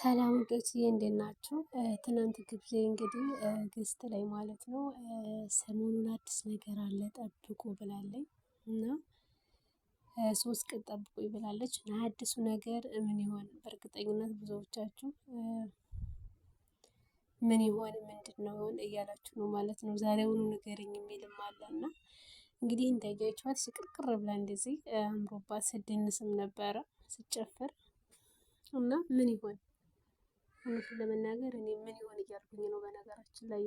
ሰላም ውዶችዬ እንዴት ናችሁ? ትናንት ግብዣ እንግዲህ ገስት ላይ ማለት ነው ሰሞኑን አዲስ ነገር አለ ጠብቁ ብላለኝ እና 3 ቀን ጠብቁኝ ብላለች እና አዲሱ ነገር ምን ይሆን? በእርግጠኝነት ብዙዎቻችሁ ምን ይሆን ምንድነው እያላችሁ ነው ማለት ነው። ዛሬውኑ ንገረኝ የሚልም አለ እና እንግዲህ እንዳያችኋት ሽቅርቅር ብላ እንደዚህ አምሮባት ስደንስም ነበረ ስጨፍር እና ምን ይሆን እውነቱን ለመናገር እኔ ምን ይሆን እያልኩኝ ነው። በነገራችን ላይ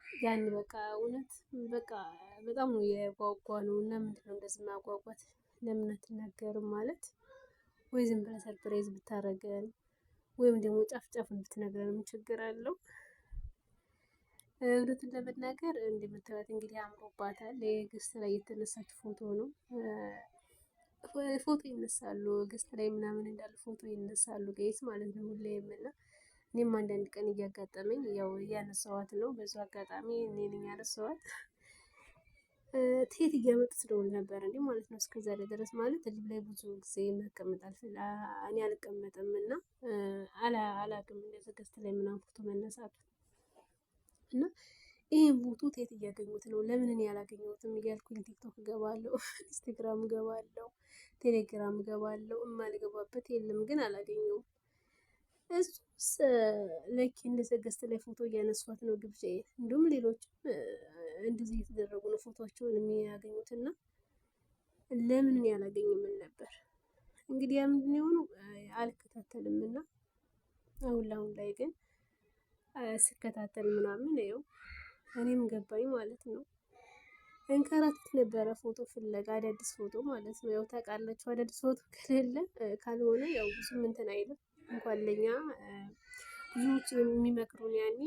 ያን በቃ እውነት በቃ በጣም ነው የጓጓ ነው። እና ምንድነው እንደዚህ ማጓጓት ለምን አትናገርም ማለት ወይ ዝም ብለህ ሰርፕራይዝ ብታረገን ወይም ደግሞ ጫፍ ጫፉን ብትነግረን ምን ችግር አለው? እውነቱን ለመናገር እንደምታዩት እንግዲህ አምሮባታል። የገስት ላይ የተነሳች ፎቶ ነው። ፎቶ ይነሳሉ ገስት ላይ ምናምን እንዳሉ ፎቶ ይነሳሉ ጋይስ ማለት ነው ሁሌም እና እኔም አንዳንድ ቀን እያጋጠመኝ ያው እያነሳኋት ነው። በዛው አጋጣሚ እኔ ነኝ ያነሳኋት። ትሄድ እያመጡት ደውል ነበር እንዴ ማለት ነው እስከዛሬ ድረስ ማለት እዚህ ላይ ብዙ ጊዜ መቀመጥ እኔ አልቀመጥም እና አላቅም እንደዚህ ገስት ላይ ምናምን ፎቶ መነሳቱ እና ይሄን ፎቶ ከየት እያገኙት ነው? ለምን እኔ አላገኘሁትም እያልኩኝ ቲክቶክ እገባለሁ፣ ኢንስታግራም እገባለሁ፣ ቴሌግራም እገባለሁ። የማልገባበት የለም ግን አላገኘውም። እሱስ ላይክ እንደዚህ ገስት ላይ ፎቶ እያነሷት ነው ግብዣዬ። እንዲሁም ሌሎችም እንደዚህ እየተደረጉ ነው ፎቶቸውን የሚያገኙት እና ለምን እኔ አላገኝም ነበር? እንግዲህ ያ ምንድን የሆነው አልከታተልም እና አሁን ላይ ግን ስከታተል ምናምን ይኸው እኔም ገባኝ ማለት ነው። እንከራተት ነበረ ፎቶ ፍለጋ አዳዲስ ፎቶ ማለት ነው። ያው ታውቃላችሁ አዳዲስ ፎቶ ከሌለ ካልሆነ ያው ብዙም እንትን አይልም። እንኳን ለኛ ብዙዎች የሚመክሩን ያኔ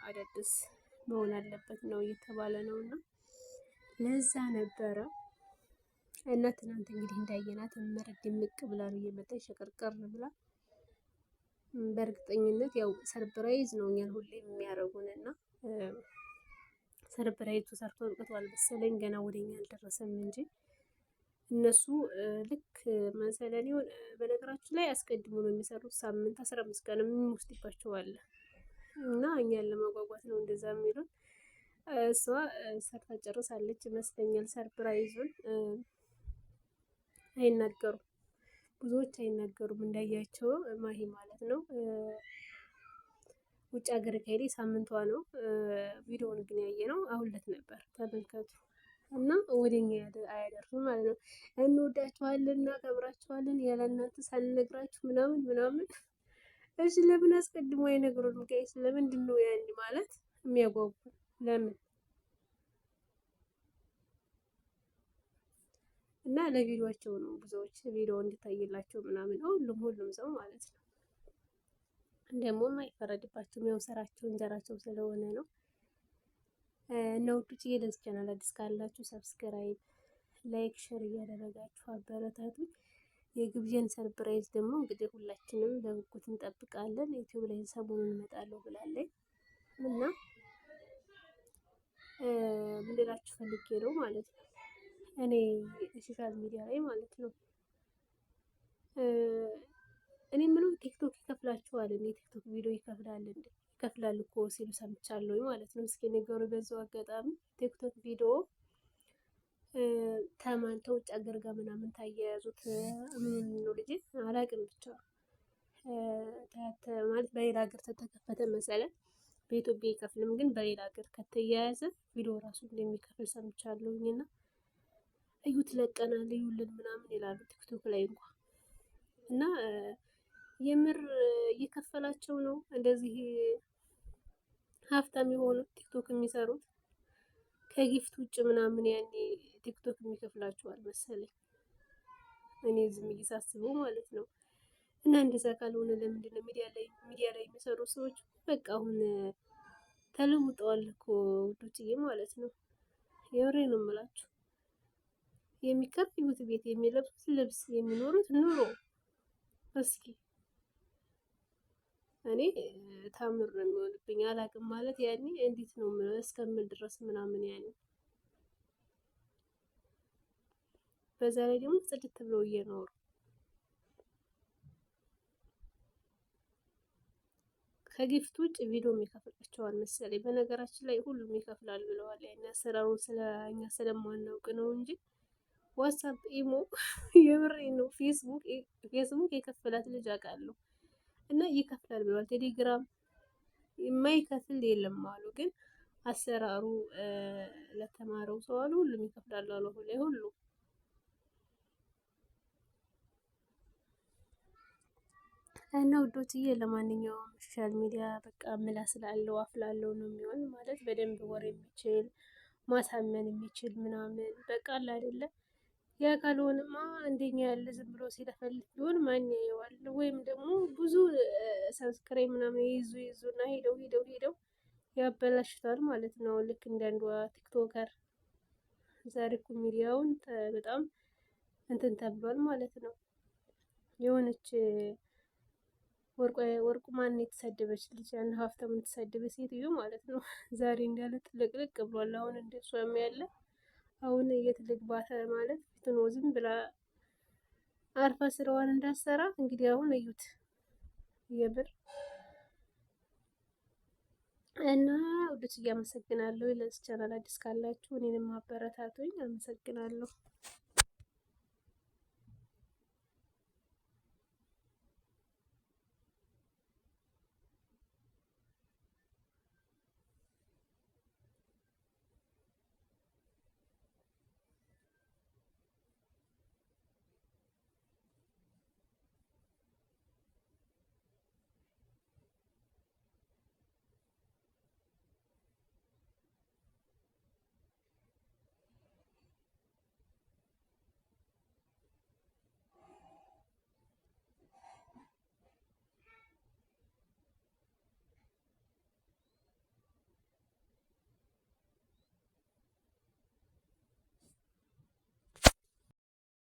አዳዲስ መሆን አለበት ነው እየተባለ ነው እና ለዛ ነበረ እና ትናንት እንግዲህ እንዳየናት ምርጥ ድምቅ ብላ ነው እየመጣች ሸቀርቀር ብላ በእርግጠኝነት ያው ሰርፕራይዝ ነው እኛን ሁሌም የሚያደርጉን እና ሰርፕራይዙ ሰርቶ አብቅቷል መሰለኝ ገና ወደኛ አልደረሰም እንጂ እነሱ ልክ መሰለን ይሁን በነገራችን ላይ አስቀድሞ ነው የሚሰሩት። ሳምንት 15 ቀን የሚወስድባቸው አለ እና እኛን ለማጓጓት ነው እንደዛ የሚሉን። እሷ ሰርታ ጨርሳለች ይመስለኛል። ሰርፕራይዙን አይናገሩም፣ ብዙዎች አይናገሩም እንዳያቸው ማሂ ማለት ነው። ውጭ ሀገር ከሄደ ሳምንቷ ነው። ቪዲዮውን ግን ያየነው አሁን ዕለት ነበር ተመልከቱ። እና ወደኛ አያደርሱም ማለት ነው። እንወዳችኋለን እናከብራችኋለን ያለ እናንተ ሳንነግራችሁ ምናምን ምናምን። እሺ ለምን አስቀድሞ አይነግሩንም ጋይስ? ለምንድን ነው ያን ማለት የሚያጓጉ? ለምን እና ለቪዲዮአቸው ነው ብዙዎች ቪዲዮ እንዲታይላቸው ምናምን ሁሉም ሰው ማለት ነው። ደግሞ አይፈረድባቸውም ያው ስራቸው እንጀራቸው ስለሆነ ነው። እና ውዶች ለዚህ ቻናል አዲስ ካላችሁ ሰብስክራይብ፣ ላይክ፣ ሼር እያደረጋችሁ አበረታቱኝ። የግብዣን ሰርፕራይዝ ደግሞ እንግዲህ ሁላችንም በጉጉት እንጠብቃለን። ዩቲዩብ ላይ ሰሞኑን እመጣለሁ ብላለች እና ምን ልላችሁ ፈልጌ ነው ማለት ነው እኔ ሶሻል ሚዲያ ላይ ማለት ነው እኔ ምንም ቲክቶክ ይከፍላችኋል እንዴ? ቲክቶክ ቪዲዮ ይከፍላል እንዴ? ይከፍላል እኮ ሲሉ ሰምቻለሁ ማለት ነው። እስኪ ነገሩ በዛው አጋጣሚ ቲክቶክ ቪዲዮ ተማን ተውጭ ሀገር ጋር ምናምን ታያያዙት ምን ነው ልጅ አላውቅም ብቻ ማለት በሌላ ሀገር ተተከፈተ መሰለን በኢትዮጵያ ይከፍልም ግን በሌላ ሀገር ከተያያዘ ቪዲዮ ራሱ እንደሚከፍል ሰምቻለሁኝ እና እዩት ለቀናል እዩልን ምናምን ይላሉ ቲክቶክ ላይ እንኳን እና የምር እየከፈላቸው ነው እንደዚህ ሀብታም የሆኑት ቲክቶክ የሚሰሩት ከጊፍት ውጭ ምናምን ያኔ ቲክቶክ የሚከፍላቸዋል መሰለኝ እኔ ዝም እየሳስበው ማለት ነው። እና እንደዛ ካልሆነ ለምንድን ነው ሚዲያ ላይ የሚሰሩ ሰዎች በቃ አሁን ተለውጠዋል እኮ ውዶችዬ ማለት ነው። የምሬን ነው የምላችሁ የሚከፍሉት ቤት፣ የሚለብሱት ልብስ፣ የሚኖሩት ኑሮ እስኪ እኔ ታምር ነው የሚሆንብኝ አላውቅም ማለት ያኔ እንዴት ነው እስከምል ድረስ ምናምን ያኔ በዛ ላይ ደግሞ ጽድት ብለው እየኖሩ ከጊፍት ውጭ ቪዲዮ ይከፍላቸዋል መሰለኝ። በነገራችን ላይ ሁሉም ይከፍላል ብለዋል። ያን አሰራሩን ስለ እኛ ስለማናውቅ ነው እንጂ ዋትሳፕ፣ ኢሞ የምሬ ነው። ፌስቡክ የከፈላት ልጅ አውቃለሁ እና ይከፍላል ብለዋል። ቴሌግራም የማይከፍል የለም አሉ። ግን አሰራሩ ለተማረው ሰው አሉ ሁሉም ይከፍላሉ አሉ። ሁሉም እና ውዶትዬ፣ ለማንኛውም ሶሻል ሚዲያ በቃ ምላስ ስላለው አፍላለው ነው የሚሆን ማለት በደንብ ወሬ የሚችል ማሳመን የሚችል ምናምን በቃ አለ አይደለ? ያ ካልሆነማ እንደኛ ያለ ዝም ብሎ ሲለፈልፍ ቢሆን ማን ያየዋል? ወይም ደግሞ ብዙ ሰብስክራይብ ምናምን ይዙና ሄደው ያበላሽታል ማለት ነው። ልክ እንደ አንዷ ቲክቶከር ዛሬ እኮ ሚዲያውን በጣም እንትን ተብሏል ማለት ነው። የሆነች ወርቁ ማን የተሰደበች ልጅ ያን ሀብታም የተሰደበ ሴትዮ ማለት ነው። ዛሬ እንዳለ ጥልቅልቅ ብሏል። አሁን እንደሷ ያለ አሁን የትልግባተ ማለት ፊትኖ ዝም ብላ አርፋ ስራዋን እንዳሰራ እንግዲህ አሁን እዩት የብር እና ውዶች፣ እያመሰግናለሁ። ለዚህ ቻናል አዲስ ካላችሁ እኔንም አበረታቱኝ። አመሰግናለሁ።